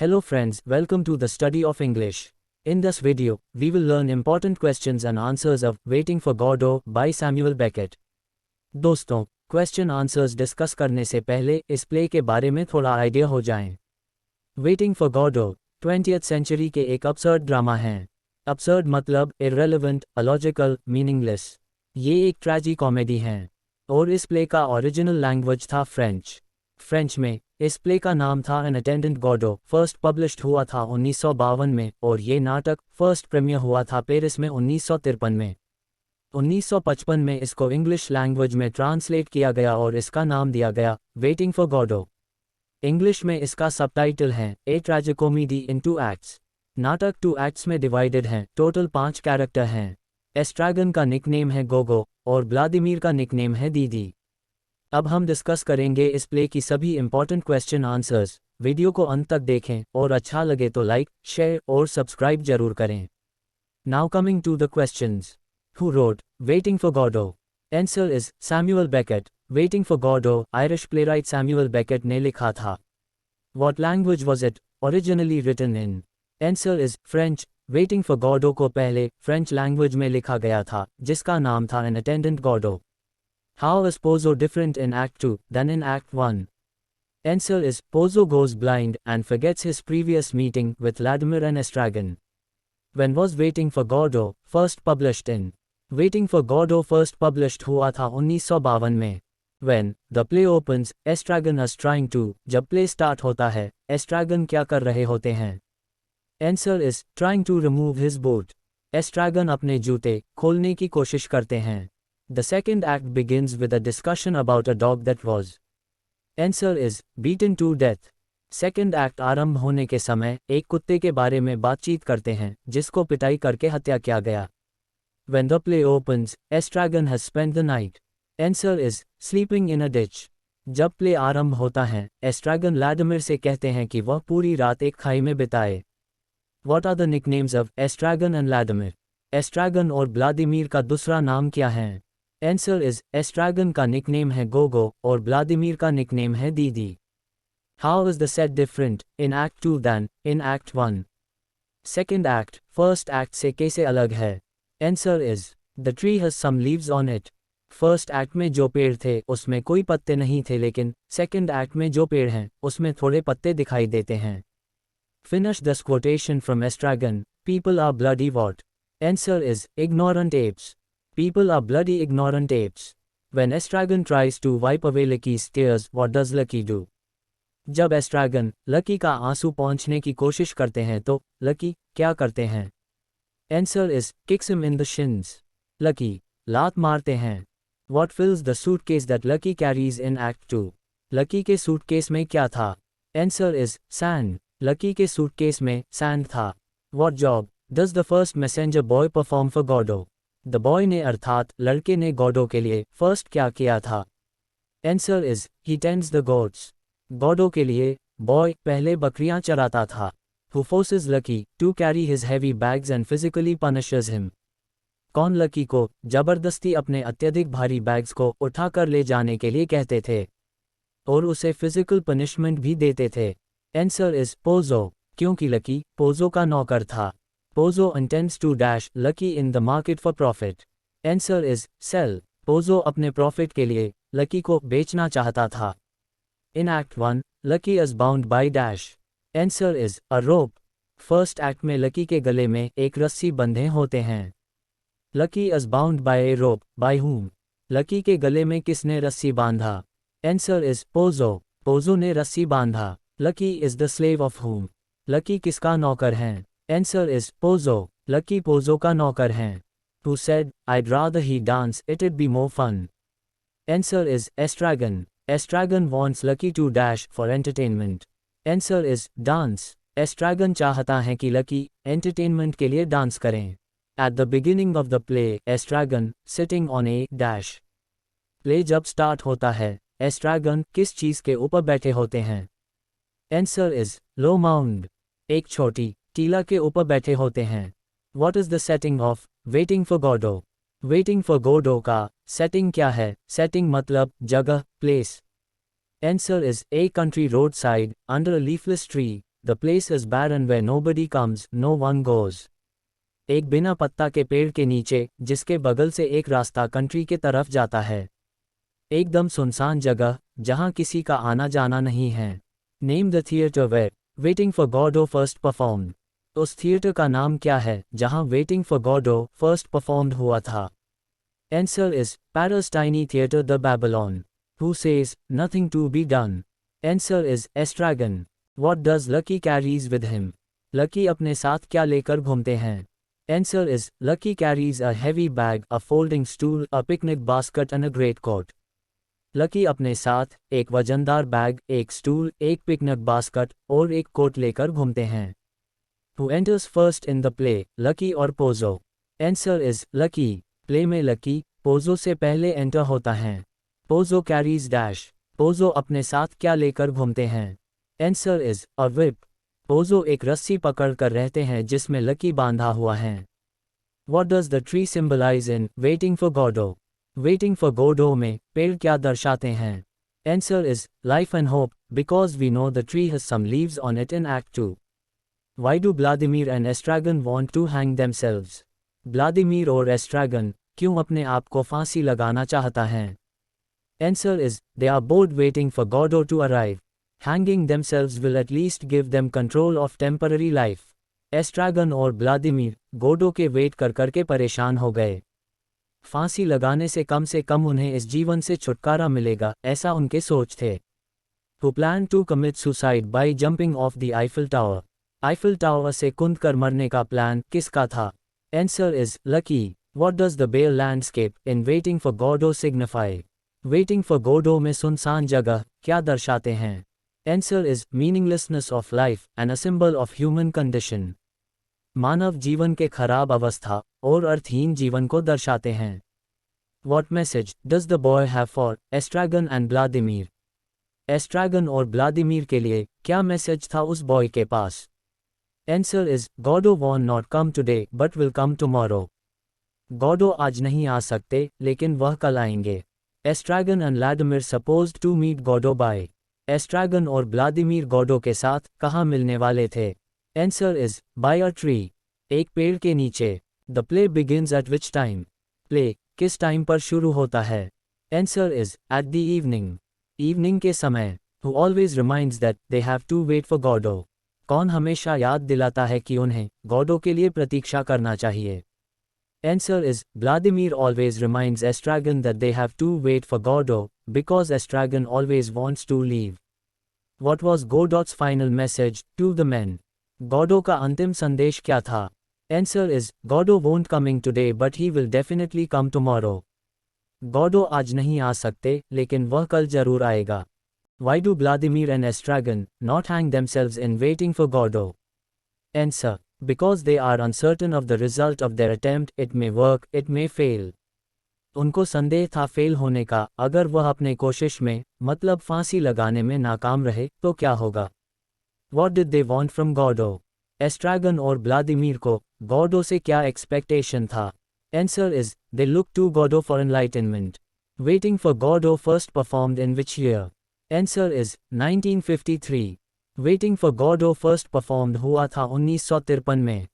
Hello friends, welcome to the study of English. In this video, we will learn important questions and answers of Waiting for Godot by Samuel Beckett. दोस्तों, question answers discuss करने से पहले इस play के बारे में थोड़ा idea हो जाएं। Waiting for Godot 20th century के एक absurd ड्रामा हैं। absurd मतलब irrelevant, illogical, meaningless। ये एक ट्रेजी कॉमेडी हैं और इस प्ले का ओरिजिनल लैंग्वेज था फ्रेंच में। इस प्ले का नाम था N attendant Godot. First published हुआ था 1952 में और ये नाटक फर्स्ट प्रीमियर हुआ था पेरिस में 1953 में। 1955 में इसको इंग्लिश लैंग्वेज में ट्रांसलेट किया गया और इसका नाम दिया गया वेटिंग फॉर गॉडो। इंग्लिश में इसका सबटाइटल है ए ट्रेजिकोमेडी इन 2 एक्ट्स। नाटक 2 एक्ट्स में डिवाइडेड हैं। टोटल 5 कैरेक्टर हैं। एस्ट्रैगन का निकनेम है गोगो और व्लादिमीर का निकनेम है दीदी। अब हम डिस्कस करेंगे इस प्ले की सभी इंपॉर्टेंट क्वेश्चन आंसर्स। वीडियो को अंत तक देखें और अच्छा लगे तो लाइक, शेयर और सब्सक्राइब जरूर करें। Now coming to the questions. Who wrote Waiting for Godot? Answer is Samuel Beckett. Waiting for Godot, Irish playwright Samuel Beckett ने लिखा था। What language was it originally written in? Answer is French. Waiting for Godot को पहले French language में लिखा गया था जिसका नाम था An Attendant Godot. How is Pozzo different in Act 2 than in Act 1? Answer is Pozzo goes blind and forgets his previous meeting with Vladimir and Estragon. When was Waiting for Godot first published in? Waiting for Godot first published हुआ था 1952 में। When the play opens, Estragon is trying to, जब play start होता है, Estragon क्या कर रहे होते हैं? Answer is trying to remove his boot. Estragon अपने जूते खोलने की कोशिश करते हैं। The second act begins with a discussion about a dog that was. Answer is beaten to death. Second act आरंभ होने के समय एक कुत्ते के बारे में बातचीत करते हैं जिसको पिटाई करके हत्या किया गया। When the play opens, Estragon has spent the night. Answer is sleeping in a ditch. जब प्ले आरंभ होता है, एस्ट्रैगन व्लादिमीर से कहते हैं कि वह पूरी रात एक खाई में बिताए। What are the nicknames of Estragon and Vladimir? एस्ट्रैगन और व्लादिमीर का दूसरा नाम क्या है? Answer is एस्ट्रैगन का निकनेम है गोगो और व्लादिमीर का निकनेम है दीदी। How is the set different in Act 2 than in Act 1? Second act first act से कैसे अलग है? Answer is the tree has some leaves on it. First act में जो पेड़ थे उसमें कोई पत्ते नहीं थे लेकिन second act में जो पेड़ हैं उसमें थोड़े पत्ते दिखाई देते हैं। Finish this quotation from Estragon. People are bloody what? Answer is ignorant apes. People are bloody ignorant apes. When Estragon tries to wipe away Lucky's tears, what does Lucky do? जब एस्ट्रैगन लकी का आंसू पोंछने की कोशिश करते हैं तो lucky क्या करते हैं? Answer is kicks him in the shins. Lucky लात मारते हैं। What fills the suitcase that Lucky carries in Act 2? Lucky के सूटकेस में क्या था? Answer is sand. लकी के सूटकेस में सैंड था। What job does the first messenger boy perform for Godot? The boy ने अर्थात लड़के ने गॉडो के लिए फर्स्ट क्या किया था? Answer is he tends the goats. Godot के लिए बॉय पहले बकरियां चराता था। Who forces Lucky to carry his heavy bags and physically punishes him? कौन लकी को जबरदस्ती अपने अत्यधिक भारी बैग्स को उठाकर ले जाने के लिए कहते थे और उसे फिजिकल पनिशमेंट भी देते थे? Answer is Pozzo. क्योंकि लकी पोजो का नौकर था। Pozzo intends to dash Lucky in the market for profit. Answer is sell. Pozzo अपने प्रॉफिट के लिए लकी को बेचना चाहता था। In Act 1, Lucky is bound by dash. Answer is a rope. First act में लकी के गले में एक रस्सी बंधे होते हैं। Lucky is bound by a rope. By whom? Lucky के गले में किसने रस्सी बांधा? Answer is Pozzo. Pozzo ने रस्सी बांधा। Lucky is the slave of whom? Lucky किसका नौकर है? Answer is Pozzo. Lucky Pozzo का नौकर हैं। Who said, I'd rather he dance, it'd be more fun? Answer is Estragon. Estragon wants Lucky to dash for entertainment. Answer is dance. Estragon चाहता है कि Lucky entertainment के लिए dance करें। At the beginning of the play, Estragon sitting on a dash. Play जब start होता है, Estragon किस चीज के ऊपर बैठे होते हैं? Answer is low mound. एक छोटी टीला के ऊपर बैठे होते हैं। What is the setting of Waiting for Godot? Waiting for Godot का setting क्या है? Setting मतलब जगह, place. Answer is a country roadside, under a leafless tree. The place is barren where nobody comes, no one goes. एक बिना पत्ता के पेड़ के नीचे, जिसके बगल से एक रास्ता कंट्री के तरफ जाता है। एकदम सुनसान जगह, जहां किसी का आना जाना नहीं है। Name the theater where Waiting for Godot first performed. उस थिएटर का नाम क्या है जहां Waiting for Godot first performed हुआ था? Answer is Parastini Theatre the Babylon. Who says nothing to be done? Answer is Estragon. What does Lucky carries with him? Lucky अपने साथ क्या लेकर घूमते हैं? Answer is Lucky carries a heavy bag, a folding stool, a picnic basket and a greatcoat. Lucky अपने साथ एक वजनदार बैग, एक स्टूल, एक पिकनिक बास्केट और एक कोट लेकर घूमते हैं। Who enters first in the play, Lucky और पोजो? Answer is Lucky. प्ले में लकी, पोजो से पहले एंटर होता है। Pozzo carries dash. पोजो अपने साथ क्या लेकर घूमते हैं? Answer is a whip. Pozzo एक रस्सी पकड़ कर रहते हैं जिसमें लकी बांधा हुआ है। What does the tree symbolize in Waiting for Godot? Waiting for Godot में पेड़ क्या दर्शाते हैं? Answer is life and hope, because we know the tree has some leaves on it in Act 2. Why do Vladimir and Estragon want to hang themselves? Vladimir और Estragon क्यों अपने आप को फांसी लगाना चाहता है? Answer is they are both waiting for Godot to arrive. Hanging themselves will at least give them control of temporary life. Estragon और Vladimir Godot के वेट कर करके परेशान हो गए। फांसी लगाने से कम उन्हें इस जीवन से छुटकारा मिलेगा, ऐसा उनके सोच थे। Who planned to commit suicide by jumping off the Eiffel Tower? Eiffel tower से कूद कर मरने का प्लान किसका था? Answer is Lucky. What does the bare landscape in Waiting for Godot signify? Waiting for Godot में सुनसान जगह क्या दर्शाते हैं? Answer is meaninglessness of life and a symbol of human condition. मानव जीवन के खराब अवस्था और अर्थहीन जीवन को दर्शाते हैं। What message does the boy have for Estragon and Vladimir? एस्ट्रागन और व्लादिमीर के लिए क्या मैसेज था उस बॉय के पास? Answer is Godot won't not come today but will come tomorrow. Godot आज नहीं आ सकते लेकिन वह कल आएंगे। Estragon and Vladimir supposed to meet Godot by. एस्ट्रागन और व्लादिमीर Godot के साथ कहाँ मिलने वाले थे? Answer is by a tree. एक पेड़ के नीचे। The play begins at which time? Play किस टाइम पर शुरू होता है? Answer is at the evening. Evening के समय। Who always reminds that they have to wait for Godot? कौन हमेशा याद दिलाता है कि उन्हें Godot के लिए प्रतीक्षा करना चाहिए? Answer is Vladimir always reminds Estragon that they have to wait for Godot, because Estragon always wants to leave. What was Godot's final message to the men? Godot का अंतिम संदेश क्या था? Answer is Godot won't coming today but he will definitely come tomorrow. Godot आज नहीं आ सकते लेकिन वह कल जरूर आएगा। Why do Vladimir and Estragon not hang themselves in Waiting for Godot? Answer: because they are uncertain of the result of their attempt. It may work, it may fail. उनको संदेह था फेल होने का, अगर वह अपने कोशिश में मतलब फांसी लगाने में नाकाम रहे तो क्या होगा? What did they want from Godot? एस्ट्रागन और व्लादिमीर को Godot से क्या एक्सपेक्टेशन था? Answer is they looked to Godot for enlightenment. Waiting for Godot first performed in which year? Answer is 1953. Waiting for Godot first performed हुआ था 1953 में।